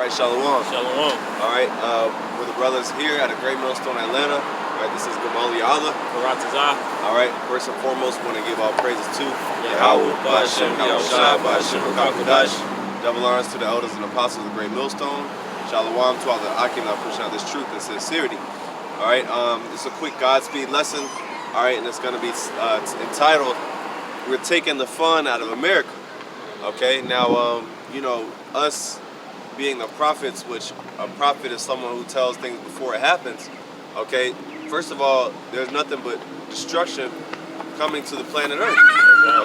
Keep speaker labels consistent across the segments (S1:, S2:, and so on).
S1: right, Shalom.
S2: Shalom.
S1: All right, we're the brothers here at a Great Millstone, Atlanta. All right, this is Gamali Allah.
S2: Baratazah.
S1: All right, first and foremost, want to give all praises to
S2: Yahweh, Ba'ashem, Yahushua, Ba'ashem, Rakakadash.
S1: Double honors to the elders and apostles of the Great Millstone. Shalom to all the Akim that are pushing out this truth and sincerity. All right, it's a quick Godspeed lesson. All right, and it's going to be entitled, "We're Taking the Fun Out of America." Okay, now, you know, us being the prophets, which a prophet is someone who tells things before it happens. Okay, first of all, there's nothing but destruction coming to the planet Earth.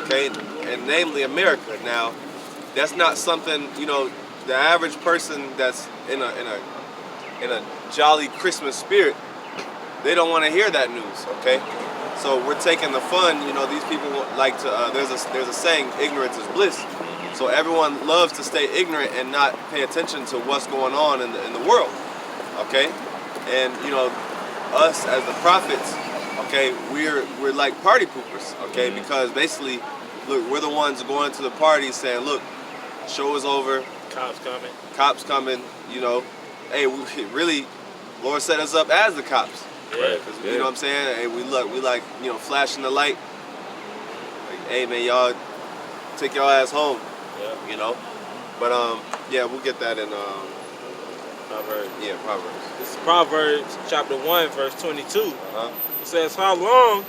S1: Okay, and namely America. Now, that's not something, you know, the average person that's in a jolly Christmas spirit, they don't want to hear that news. Okay, so we're taking the fun. You know, these people like to. There's a saying, ignorance is bliss. So everyone loves to stay ignorant and not pay attention to what's going on in the world, okay? And you know, us as the prophets, okay, we're like party poopers, okay? Because basically, look, we're the ones going to the party saying, look, show is over. Cops coming. You know, hey, we really, Lord set us up as the cops.
S2: Yeah.
S1: You know what I'm saying? Hey, we like, you know, flashing the light. Like, hey man, y'all take your ass home.
S2: Yeah.
S1: You know, but yeah, we'll get that in
S2: Proverbs.
S1: Yeah, Proverbs.
S2: This is Proverbs chapter 1, verse 22.
S1: Uh-huh.
S2: It says, "How long,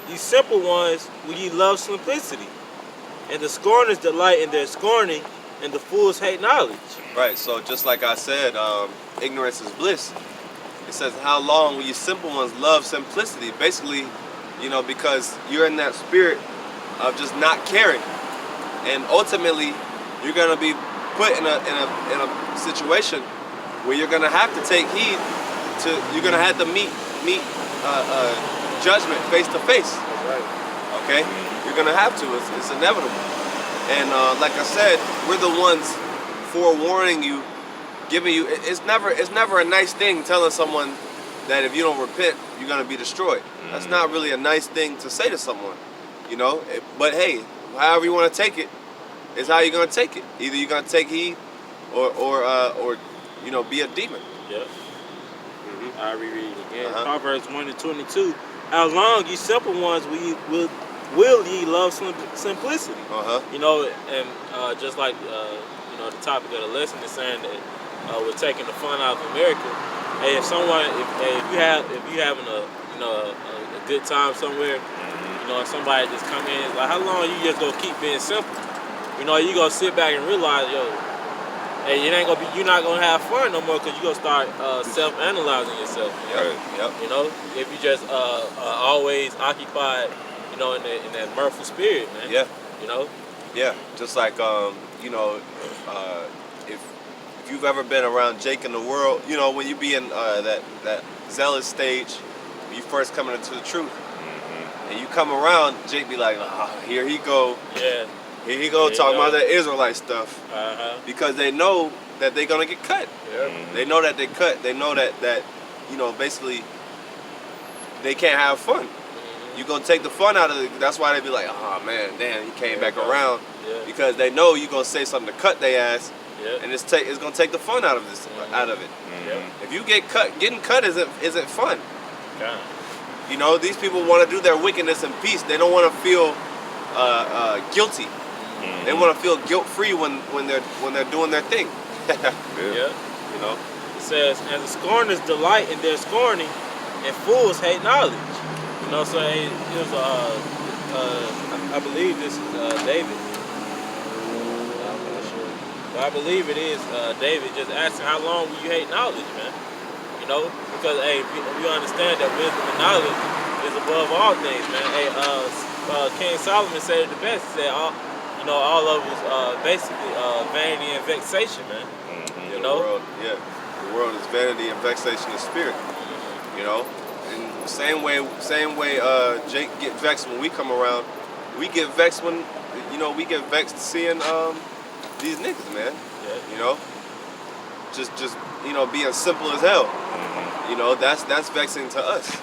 S2: ye simple ones, will ye love simplicity? And the scorners delight in their scorning, and the fools hate knowledge."
S1: Right. So just like I said, ignorance is bliss. It says, "How long will you simple ones love simplicity?" Basically, you know, because you're in that spirit of just not caring. And ultimately, you're gonna be put in a situation where you're gonna have to take heed to. You're gonna have to meet judgment face to face.
S2: That's right.
S1: Okay, you're gonna have to. It's inevitable. And like I said, we're the ones forewarning you, giving you. It's never a nice thing telling someone that if you don't repent, you're gonna be destroyed. That's not really a nice thing to say to someone, you know. But hey, however you want to take it, is how you're gonna take it. Either you're gonna take heed, or you know, be a demon.
S2: Yep. I'll reread it again.
S1: Uh-huh.
S2: Proverbs 1 and 22. "How long, ye simple ones, will ye love simplicity?" You know, and just like you know, the topic of the lesson is saying that we're taking the fun out of America. Hey, if you having a good time somewhere, you know, if somebody just come in, it's like, how long you just gonna keep being simple? You know, you gonna sit back and realize, yo, hey, you're not gonna have fun no more, because you gonna start self-analyzing yourself.
S1: Yep.
S2: You know, if you just always occupied, you know, in that mirthful spirit, man.
S1: Yeah.
S2: You know.
S1: Yeah. Just like you know, if you've ever been around Jake in the world, you know, when you be in that zealous stage, when you first coming into the truth. And you come around, Jake be like, here he go.
S2: Yeah.
S1: Here he go talking about that Israelite stuff. Because they know that they're gonna get cut. They know that they cut. They know that you know, basically they can't have fun. You're gonna take the fun out of it. That's why they be like, oh man, damn, he came back around. Because they know you're gonna say something to cut their ass. And it's gonna take the fun out of it. If you get cut, getting cut isn't fun. You know, these people want to do their wickedness in peace. They don't want to feel guilty. They want to feel guilt-free when they're doing their thing. You know.
S2: It says, "And the scorners delight in their scorning, and fools hate knowledge." You know, so it was I believe this is David. I'm not sure, but I believe it is David just asking, how long will you hate knowledge, man? You know, because hey, we understand that wisdom and knowledge is above all things, man. Hey, King Solomon said it the best. He said, all of us basically vanity and vexation, man. You know,
S1: the world is vanity and vexation of spirit. You know, and same way Jake get vexed when we come around. We get vexed when, you know, we get vexed seeing these niggas, man. You know, just you know, being simple as hell. You know, that's vexing to us,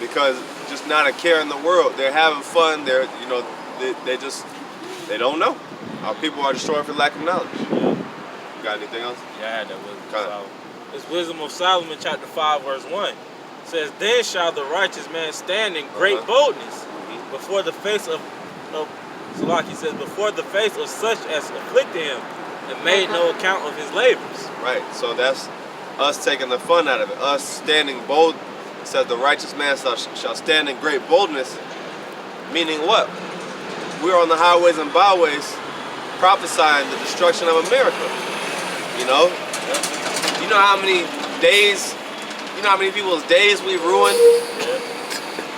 S1: because just not a care in the world. They're having fun. They're, you know, they don't know. Our people are destroyed for lack of knowledge. You got anything else?
S2: Yeah, I had that wisdom of
S1: Kinda.
S2: Solomon. It's Wisdom of Solomon, chapter 5, verse 1. It says, then shall the righteous man stand in great boldness before the face of Salaki says, before the face of such as afflicted him and made no account of his labors.
S1: Right. So that's us taking the fun out of it. Us standing bold. It says the righteous man shall stand in great boldness. Meaning what? We're on the highways and byways prophesying the destruction of America. You know? You know how many days, you know how many people's days we ruined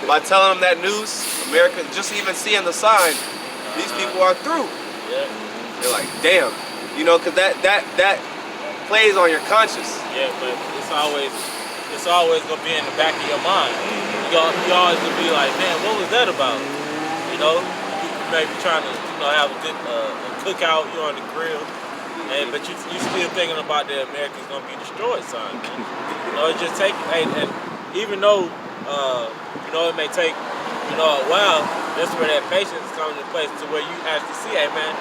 S1: by telling them that news? America, just even seeing the sign, these people are through. They're like, damn. You know, because that plays on your conscience.
S2: Yeah, but it's always gonna be in the back of your mind. You always gonna be like, man, what was that about? You know, you may be trying to, have a good cookout, you're on the grill, but you still thinking about that America's gonna be destroyed, son. It just take, and even though, it may take, a while, that's where that patience comes into place to where you actually see, hey man,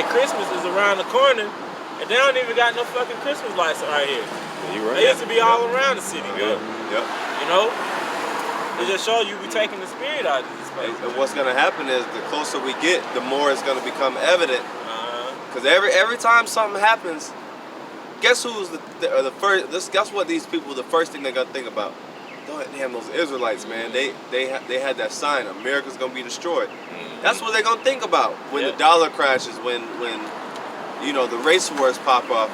S2: Christmas is around the corner, and they don't even got no fucking Christmas lights right here.
S1: You're right.
S2: They used to be all around the city, man.
S1: Yep.
S2: It just shows you we taking the spirit out of this place.
S1: And what's gonna happen is the closer we get, the more it's gonna become evident. Because every time something happens, guess who's the first? Guess what? These people, the first thing they're gonna think about. Damn, those Israelites, man. They had that sign. America's gonna be destroyed. That's what they're gonna think about when the dollar crashes, when the race wars pop up.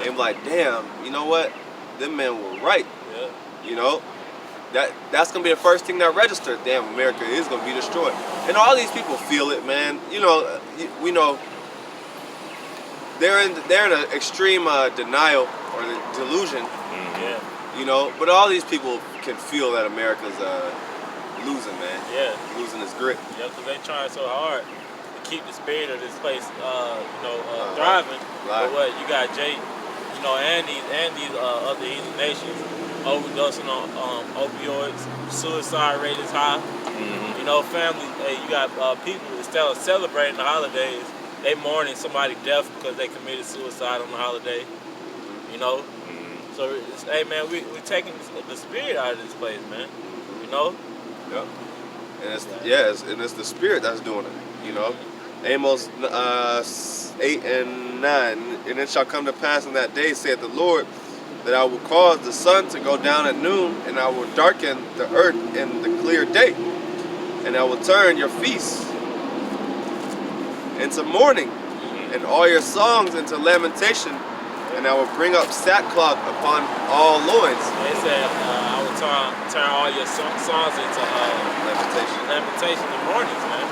S1: They're like, damn, you know what? Them men were right. That's gonna be the first thing that registers. Damn, America is gonna be destroyed, and all these people feel it, man. We know they're in an extreme denial or delusion. But all these people can feel that America's losing, man. Losing its grip.
S2: Yeah, because they trying so hard to keep the spirit of this place, thriving. But what you got, Jay, and these other heathen nations overdosing on opioids, suicide rate is high. Family, you got people instead of celebrating the holidays, they mourning somebody's death because they committed suicide on the holiday. So, hey man, we're taking the spirit out of this place, man.
S1: Yep. And it's the spirit that's doing it. Amos 8 and 9. And it shall come to pass in that day, saith the Lord, that I will cause the sun to go down at noon, and I will darken the earth in the clear day, and I will turn your feasts into mourning, and all your songs into lamentation, and I will bring up sackcloth upon all loins.
S2: They said, I will turn all your songs into lamentation and mournings, man.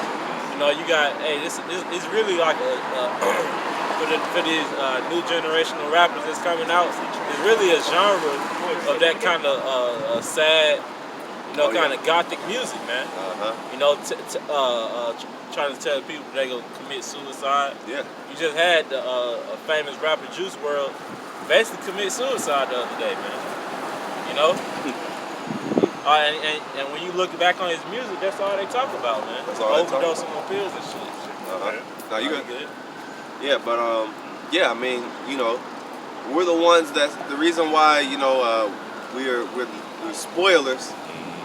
S2: You got, this is really like for these new generational rappers that's coming out, it's really a genre of that kind of sad, kind of gothic music, man. Trying to tell people they gonna commit suicide.
S1: Yeah.
S2: You just had a famous rapper, Juice WRLD, basically commit suicide the other day, man. And when you look back on his music, that's all they talk about, man.
S1: That's all they talk about.
S2: Overdosing on pills and shit.
S1: No, you good. Yeah, but I mean, we're the ones the reason why we're spoilers.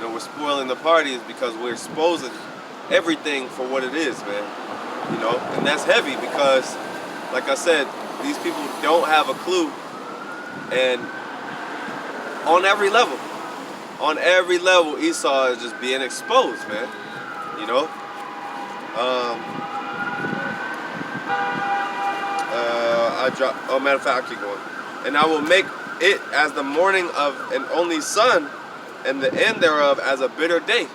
S1: We're spoiling the party is because we're exposing everything for what it is, man. And that's heavy because, like I said, these people don't have a clue, and on every level, Esau is just being exposed, man. Matter of fact, I'll keep going. And I will make it as the morning of an only son, and the end thereof as a bitter day.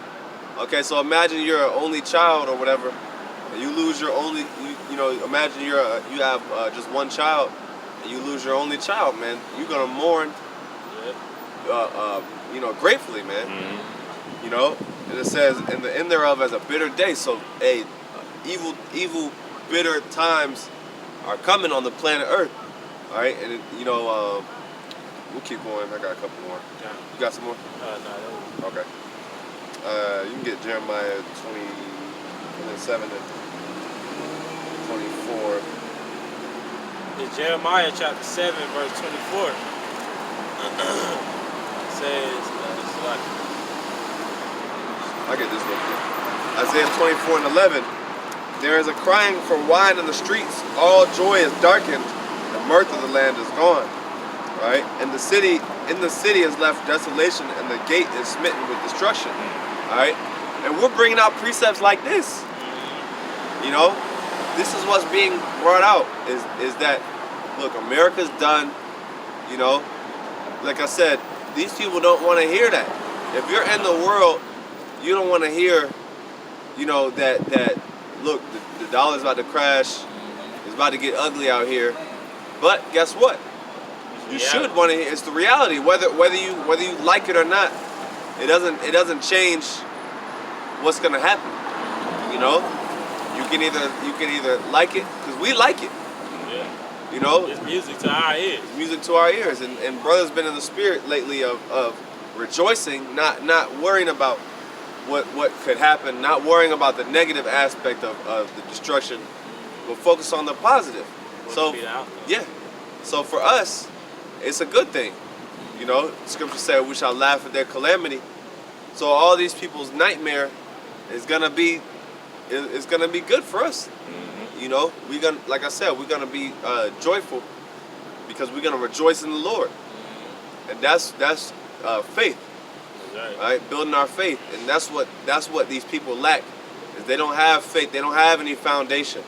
S1: Okay, so imagine you're an only child or whatever, and you lose your only. Imagine you have just one child, and you lose your only child, man. You're gonna mourn, gratefully, man. And it says, and the end thereof as a bitter day. So, evil, bitter times are coming on the planet Earth. All right, and we'll keep going. I got a couple more. You got some more?
S2: No.
S1: Okay. You can get Jeremiah 27 and 24.
S2: is Jeremiah chapter 7, verse 24. It says,
S1: I get this one. Isaiah 24 and 11. There is a crying for wine in the streets. All joy is darkened. The mirth of the land is gone. Right? And in the city is left desolation, and the gate is smitten with destruction. All right? And we're bringing out precepts like this. You know, this is what's being brought out. Is that, look, America's done. You know, like I said, these people don't want to hear that. If you're in the world, you don't want to hear, you know, that look, the dollar's about to crash. It's about to get ugly out here. But guess what? You should want to hear. It's the reality. Whether you like it or not, it doesn't change what's gonna happen. You know, you can either like it, because we like it.
S2: yeah,
S1: You know,
S2: it's music to our ears.
S1: it's music to our ears, and brother's been in the spirit lately of rejoicing, not worrying about what could happen, not worrying about the negative aspect of the destruction, but focus on the positive. So yeah, so for us, it's a good thing. You know, scripture said we shall laugh at their calamity. So all these people's nightmare is gonna be good for us. You know, we're gonna, like I said, we're gonna be joyful because we're gonna rejoice in the Lord, and that's faith, right? Building our faith, and that's what these people lack, is they don't have faith. They don't have any foundation.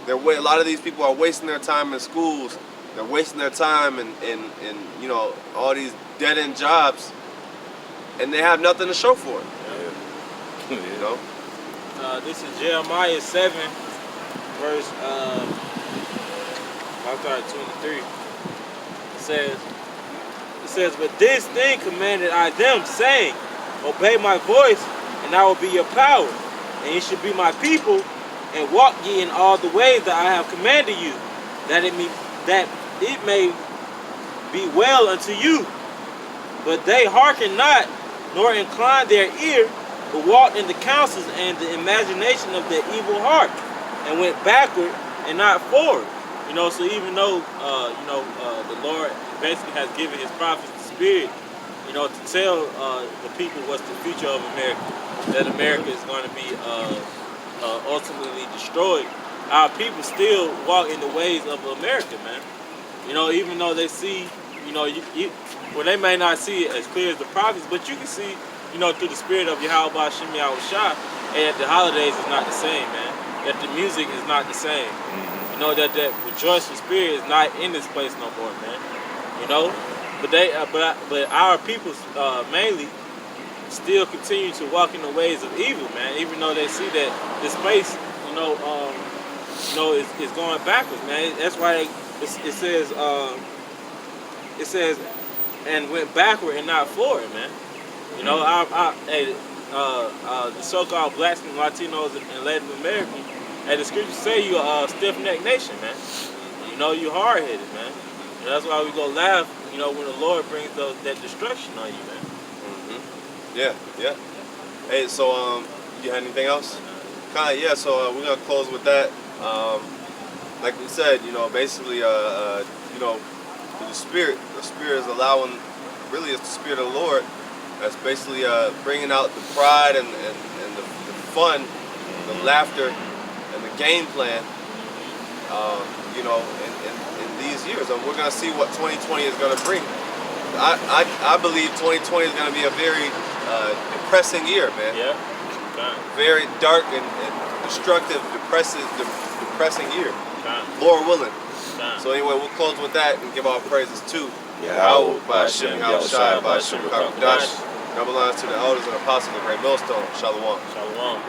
S1: A lot of these people are wasting their time in schools. They're wasting their time in you know, all these dead end jobs, and they have nothing to show for it. You know.
S2: This is Jeremiah 7, verse 23. It says, but this thing commanded I them, saying, obey my voice, and I will be your power, and ye should be my people, and walk ye in all the ways that I have commanded you, that it may be well unto you. But they hearken not, nor incline their ear, but walked in the counsels and the imagination of their evil heart, and went backward and not forward. You know, so even though the Lord basically has given his prophets the spirit, you know, to tell the people what's the future of America, that America is going to be ultimately destroyed, our people still walk in the ways of America, man. You know, even though they see, you know, well, they may not see it as clear as the prophets, but you can see, you know, through the spirit of Yahweh Shem Yahushua, and that the holidays is not the same, man. That the music is not the same. You know, that rejoicing spirit is not in this place no more, man. You know, but our people mainly still continue to walk in the ways of evil, man. Even though they see that this place, is going backwards, man. That's why it says, and went backward and not forward, man. You know, the so-called blacks and Latinos and Latin Americans, and the scriptures say you a stiff-necked nation, man. You know, you hard-headed, man. And that's why we go laugh, you know, when the Lord brings that destruction on you, man.
S1: Yeah. Hey, so you had anything else? Yeah. So we're gonna close with that. Like we said, you know, basically, you know, the spirit is allowing. Really, it's the spirit of the Lord that's basically bringing out the pride and the fun, the laughter, and the game plan. You know, in these years, and we're gonna see what 2020 is gonna bring. I believe 2020 is gonna be a very depressing year, man.
S2: Yeah.
S1: Very dark and destructive, depressing year. Lord willing. So anyway, we'll close with that and give our praises to Yahweh, Ba'ashem, Yahushua, Ba'ashem, Kakadash. Double lines to the elders and apostles of the Great Millstone. Shalom.
S2: Shalom.